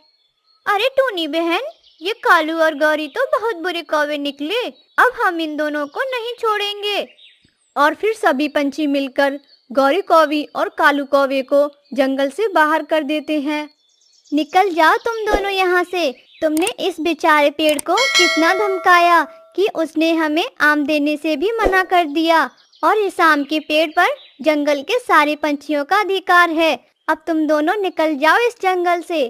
अरे टूनी बहन, ये कालू और गौरी तो बहुत बुरे कौवे निकले। अब हम इन दोनों को नहीं छोड़ेंगे। और फिर सभी पंछी मिलकर गौरी कौवी और कालू कौवे को जंगल से बाहर कर देते हैं। निकल जाओ तुम दोनों यहाँ से। तुमने इस बेचारे पेड़ को कितना धमकाया कि उसने हमें आम देने से भी मना कर दिया, और इस आम के पेड़ पर जंगल के सारे पंछियों का अधिकार है। अब तुम दोनों निकल जाओ इस जंगल से।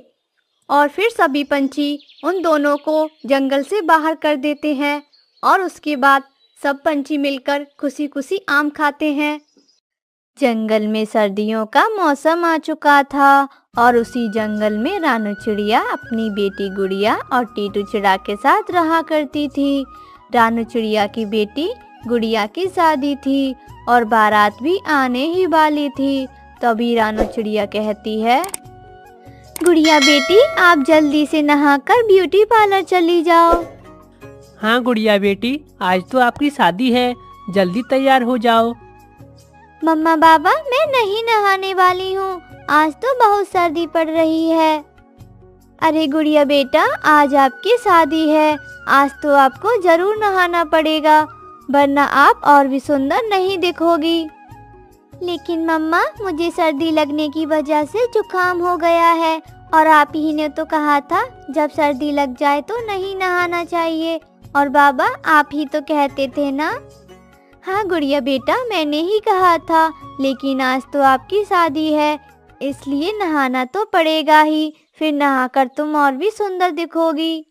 और फिर सभी पंछी उन दोनों को जंगल से बाहर कर देते हैं, और उसके बाद सब पंछी मिलकर खुशी खुशी आम खाते हैं। जंगल में सर्दियों का मौसम आ चुका था, और उसी जंगल में रानू चिड़िया अपनी बेटी गुड़िया और टीटू चिड़ा के साथ रहा करती थी। रानू चिड़िया की बेटी गुड़िया की शादी थी, और बारात भी आने ही वाली थी। तभी रानू चिड़िया कहती है, गुड़िया बेटी, आप जल्दी से नहाकर ब्यूटी पार्लर चली जाओ। हाँ गुड़िया बेटी, आज तो आपकी शादी है, जल्दी तैयार हो जाओ। मम्मा बाबा, मैं नहीं नहाने वाली हूँ, आज तो बहुत सर्दी पड़ रही है। अरे गुड़िया बेटा, आज आपकी शादी है, आज तो आपको जरूर नहाना पड़ेगा, वरना आप और भी सुंदर नहीं दिखोगी। लेकिन मम्मा, मुझे सर्दी लगने की वजह से जुकाम हो गया है, और आप ही ने तो कहा था जब सर्दी लग जाए तो नहीं नहाना चाहिए, और बाबा आप ही तो कहते थे ना। हाँ गुड़िया बेटा, मैंने ही कहा था, लेकिन आज तो आपकी शादी है, इसलिए नहाना तो पड़ेगा ही, फिर नहाकर तुम और भी सुंदर दिखोगी।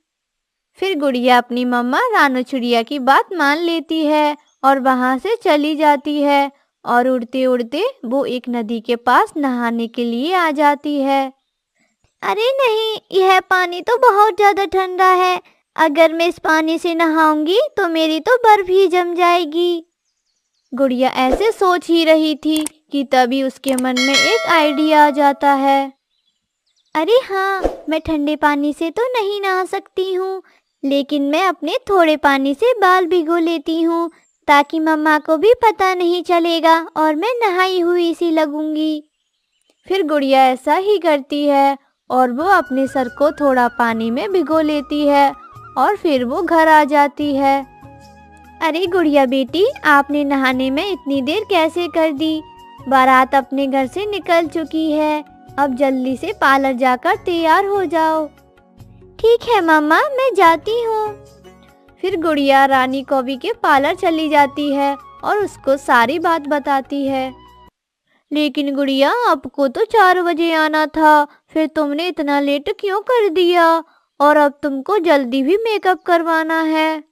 फिर गुड़िया अपनी मम्मा रानू चिड़िया की बात मान लेती है और वहाँ से चली जाती है, और उड़ते उड़ते वो एक नदी के पास नहाने के लिए आ जाती है। अरे नहीं, यह पानी तो बहुत ज़्यादा ठंडा है, अगर मैं इस पानी से नहाऊंगी तो मेरी तो बर्फ ही जम जाएगी। गुड़िया ऐसे सोच ही रही थी कि तभी उसके मन में एक आइडिया आ जाता है। अरे हाँ, मैं ठंडे पानी से तो नहीं नहा सकती हूँ, लेकिन मैं अपने थोड़े पानी से बाल भिगो लेती हूँ, ताकि मम्मा को भी पता नहीं चलेगा और मैं नहाई हुई सी लगूंगी। फिर गुड़िया ऐसा ही करती है और वो अपने सर को थोड़ा पानी में भिगो लेती है और फिर वो घर आ जाती है। अरे गुड़िया बेटी, आपने नहाने में इतनी देर कैसे कर दी? बारात अपने घर से निकल चुकी है, अब जल्दी से पार्लर जाकर तैयार हो जाओ। ठीक है मम्मा, मैं जाती हूँ। फिर गुड़िया रानी कौवी के पार्लर चली जाती है और उसको सारी बात बताती है। लेकिन गुड़िया, आपको तो 4 बजे आना था, फिर तुमने इतना लेट क्यों कर दिया? और अब तुमको जल्दी भी मेकअप करवाना है।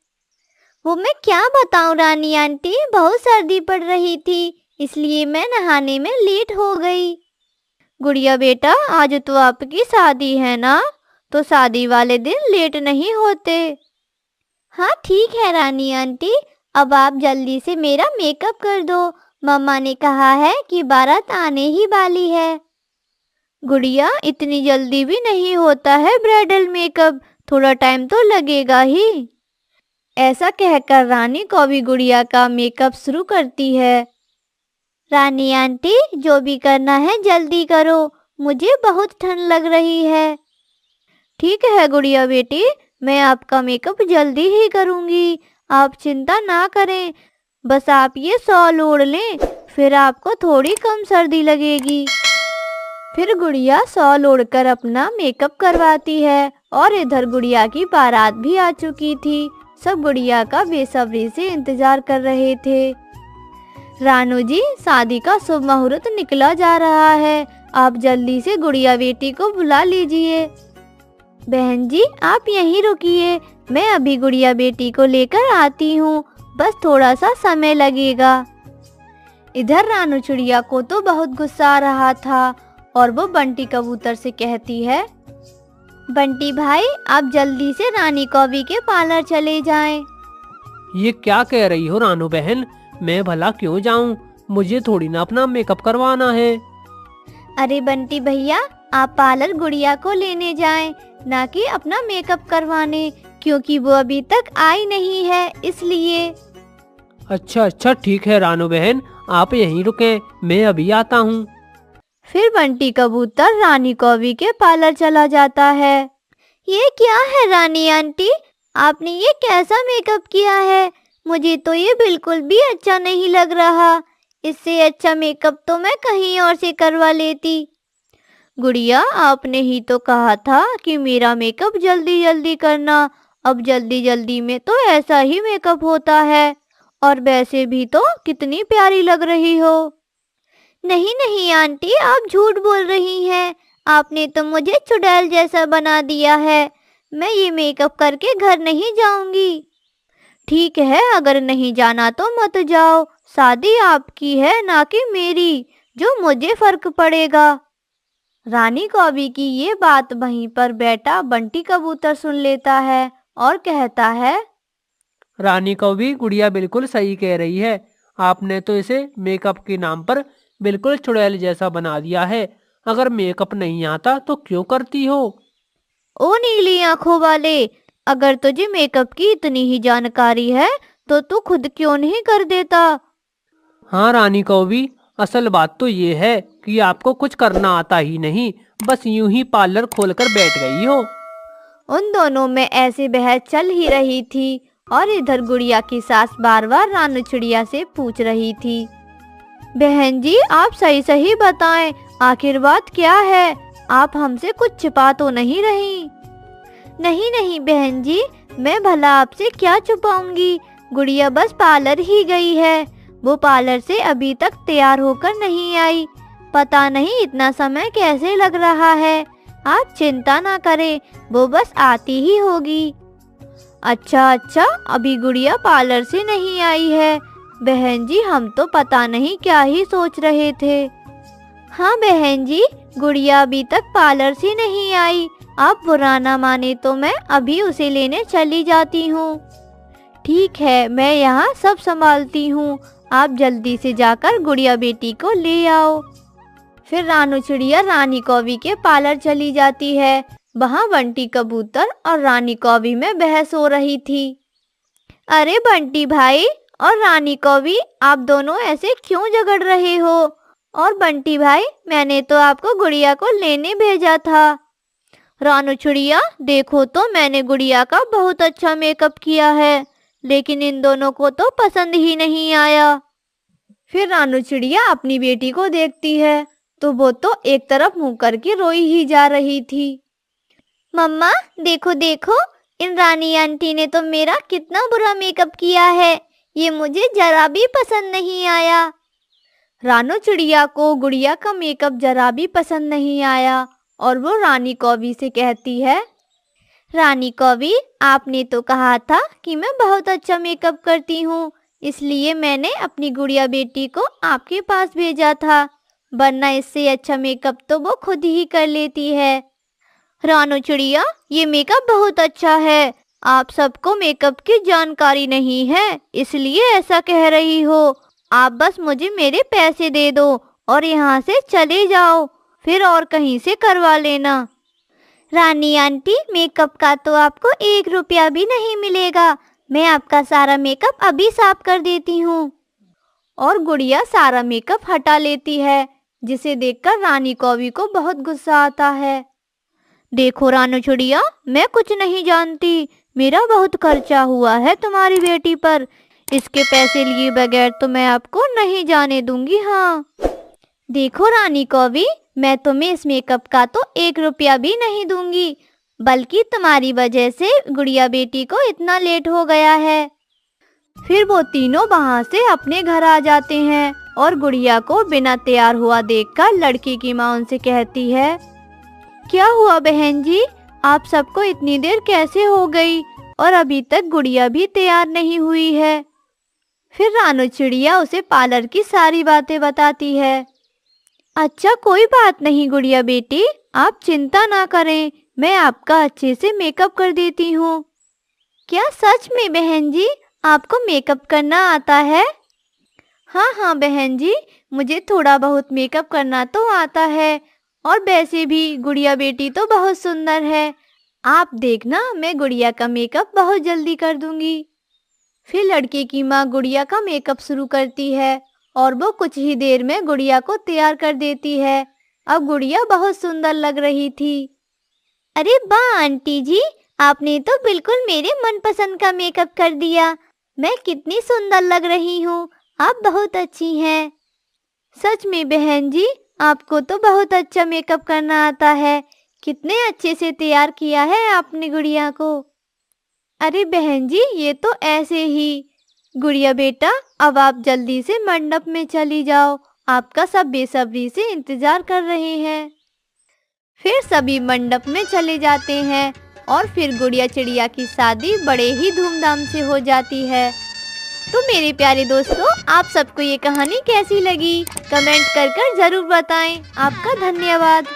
वो मैं क्या बताऊं रानी आंटी, बहुत सर्दी पड़ रही थी, इसलिए मैं नहाने में लेट हो गई। गुड़िया बेटा, आज तो आपकी शादी है ना, तो शादी वाले दिन लेट नहीं होते। हाँ ठीक है रानी आंटी, अब आप जल्दी से मेरा मेकअप कर दो, मम्मा ने कहा है कि बारात आने ही वाली है। गुड़िया, इतनी जल्दी भी नहीं होता है ब्राइडल मेकअप, थोड़ा टाइम तो लगेगा ही। ऐसा कहकर रानी कौवी गुड़िया का मेकअप शुरू करती है। रानी आंटी, जो भी करना है जल्दी करो, मुझे बहुत ठंड लग रही है। ठीक है गुड़िया बेटी, मैं आपका मेकअप जल्दी ही करूँगी, आप चिंता ना करें, बस आप ये शॉल ओढ़ लें, फिर आपको थोड़ी कम सर्दी लगेगी। फिर गुड़िया शॉल ओढ़कर अपना मेकअप करवाती है और इधर गुड़िया की बारात भी आ चुकी थी। सब गुड़िया का बेसब्री से इंतजार कर रहे थे। रानू जी, शादी का शुभ मुहूर्त निकला जा रहा है, आप जल्दी से गुड़िया बेटी को बुला लीजिए। बहन जी, आप यहीं रुकिए, मैं अभी गुड़िया बेटी को लेकर आती हूँ, बस थोड़ा सा समय लगेगा। इधर रानू चिड़िया को तो बहुत गुस्सा आ रहा था और वो बंटी कबूतर से कहती है, बंटी भाई, आप जल्दी से रानी कौवी के पार्लर चले जाएं। ये क्या कह रही हो रानू बहन, मैं भला क्यों जाऊं? मुझे थोड़ी ना अपना मेकअप करवाना है। अरे बंटी भैया, आप पार्लर गुड़िया को लेने जाएं, ना कि अपना मेकअप करवाने, क्योंकि वो अभी तक आई नहीं है, इसलिए। अच्छा ठीक है रानू बहन, आप यहीं रुकें, मैं अभी आता हूँ। फिर बंटी कबूतर रानी कौवी के पार्लर चला जाता है। ये क्या है रानी आंटी, आपने ये कैसा मेकअप किया है? मुझे तो ये बिल्कुल भी अच्छा नहीं लग रहा, इससे अच्छा मेकअप तो मैं कहीं और से करवा लेती। गुड़िया, आपने ही तो कहा था कि मेरा मेकअप जल्दी जल्दी करना, अब जल्दी जल्दी में तो ऐसा ही मेकअप होता है, और वैसे भी तो कितनी प्यारी लग रही हो। नहीं नहीं आंटी, आप झूठ बोल रही हैं, आपने तो मुझे चुड़ैल जैसा बना दिया है, मैं ये मेकअप करके घर नहीं जाऊंगी। ठीक है, अगर नहीं जाना तो मत जाओ, शादी आपकी है ना कि मेरी, जो मुझे फर्क पड़ेगा। रानी कौवी की ये बात वहीं पर बैठा बंटी कबूतर सुन लेता है और कहता है, रानी कौवी, गुड़िया बिल्कुल सही कह रही है, आपने तो इसे मेकअप के नाम पर बिल्कुल चुड़ैल जैसा बना दिया है, अगर मेकअप नहीं आता तो क्यों करती हो? ओ नीली आंखों वाले, अगर तुझे मेकअप की इतनी ही जानकारी है तो तू खुद क्यों नहीं कर देता? हाँ रानी कौवी, असल बात तो ये है कि आपको कुछ करना आता ही नहीं, बस यूं ही पार्लर खोलकर बैठ गई हो। उन दोनों में ऐसी बहस चल ही रही थी और इधर गुड़िया की सास बार बार रानू चिड़िया से पूछ रही थी, बहन जी आप सही सही बताएं, आखिर बात क्या है? आप हमसे कुछ छिपा तो नहीं रही? नहीं नहीं बहन जी, मैं भला आपसे क्या छुपाऊंगी। गुड़िया बस पार्लर ही गई है। वो पार्लर से अभी तक तैयार होकर नहीं आई। पता नहीं इतना समय कैसे लग रहा है। आप चिंता ना करें, वो बस आती ही होगी। अच्छा अच्छा, अभी गुड़िया पार्लर से नहीं आई है। बहन जी हम तो पता नहीं क्या ही सोच रहे थे। हाँ बहन जी, गुड़िया अभी तक पार्लर से नहीं आई। आप बुरा ना माने तो मैं अभी उसे लेने चली जाती हूँ। ठीक है, मैं यहाँ सब संभालती हूँ। आप जल्दी से जाकर गुड़िया बेटी को ले आओ। फिर रानू चिड़िया रानी कौवी के पार्लर चली जाती है। वहाँ बंटी कबूतर और रानी कौवी में बहस हो रही थी। अरे बंटी भाई और रानी कौवी, आप दोनों ऐसे क्यों झगड़ रहे हो? और बंटी भाई, मैंने तो आपको गुड़िया को लेने भेजा था। रानू चिड़िया देखो तो मैंने गुड़िया का बहुत अच्छा मेकअप किया है, लेकिन इन दोनों को तो पसंद ही नहीं आया। फिर रानू चिड़िया अपनी बेटी को देखती है तो वो तो एक तरफ मुंह करके रोई ही जा रही थी। मम्मा देखो देखो, इन रानी आंटी ने तो मेरा कितना बुरा मेकअप किया है। ये मुझे जरा भी पसंद नहीं आया। रानू चिड़िया को गुड़िया का मेकअप जरा भी पसंद नहीं आया और वो रानी कौवी से कहती है, रानी कौवी आपने तो कहा था कि मैं बहुत अच्छा मेकअप करती हूँ, इसलिए मैंने अपनी गुड़िया बेटी को आपके पास भेजा था, वरना इससे अच्छा मेकअप तो वो खुद ही कर लेती है। रानू चिड़िया ये मेकअप बहुत अच्छा है। आप सबको मेकअप की जानकारी नहीं है, इसलिए ऐसा कह रही हो। आप बस मुझे मेरे पैसे दे दो और यहाँ से चले जाओ, फिर और कहीं से करवा लेना। रानी आंटी मेकअप का तो आपको 1 रुपया भी नहीं मिलेगा। मैं आपका सारा मेकअप अभी साफ कर देती हूँ। और गुड़िया सारा मेकअप हटा लेती है, जिसे देखकर रानी कौवी को बहुत गुस्सा आता है। देखो रानू चिड़िया, मैं कुछ नहीं जानती। मेरा बहुत खर्चा हुआ है तुम्हारी बेटी पर। इसके पैसे लिए बगैर तो मैं आपको नहीं जाने दूंगी। हाँ देखो रानी कौवी, मैं तुम्हें इस मेकअप का तो 1 रुपया भी नहीं दूंगी, बल्कि तुम्हारी वजह से गुड़िया बेटी को इतना लेट हो गया है। फिर वो तीनों वहाँ से अपने घर आ जाते हैं और गुड़िया को बिना तैयार हुआ देखकर लड़की की माँ उनसे कहती है, क्या हुआ बहन जी, आप सबको इतनी देर कैसे हो गई और अभी तक गुड़िया भी तैयार नहीं हुई है। फिर रानू चिड़िया उसे पार्लर की सारी बातें बताती है। अच्छा कोई बात नहीं गुड़िया बेटी, आप चिंता ना करें, मैं आपका अच्छे से मेकअप कर देती हूँ। क्या सच में बहन जी आपको मेकअप करना आता है? हाँ हाँ बहन जी, मुझे थोड़ा बहुत मेकअप करना तो आता है, और वैसे भी गुड़िया बेटी तो बहुत सुंदर है। आप देखना, मैं गुड़िया का मेकअप बहुत जल्दी कर दूंगी। फिर लड़के की माँ गुड़िया का मेकअप शुरू करती है और वो कुछ ही देर में गुड़िया को तैयार कर देती है। अब गुड़िया बहुत सुंदर लग रही थी। अरे वाह आंटी जी, आपने तो बिल्कुल मेरे मनपसंद का मेकअप कर दिया। मैं कितनी सुंदर लग रही हूँ, आप बहुत अच्छी हैं। सच में बहन जी, आपको तो बहुत अच्छा मेकअप करना आता है। कितने अच्छे से तैयार किया है आपने गुड़िया को। अरे बहन जी, ये तो ऐसे ही। गुड़िया बेटा, अब आप जल्दी से मंडप में चली जाओ, आपका सब बेसब्री से इंतजार कर रहे हैं। फिर सभी मंडप में चले जाते हैं और फिर गुड़िया चिड़िया की शादी बड़े ही धूमधाम से हो जाती है। तो मेरे प्यारे दोस्तों, आप सबको ये कहानी कैसी लगी कमेंट कर जरूर बताएं। आपका धन्यवाद।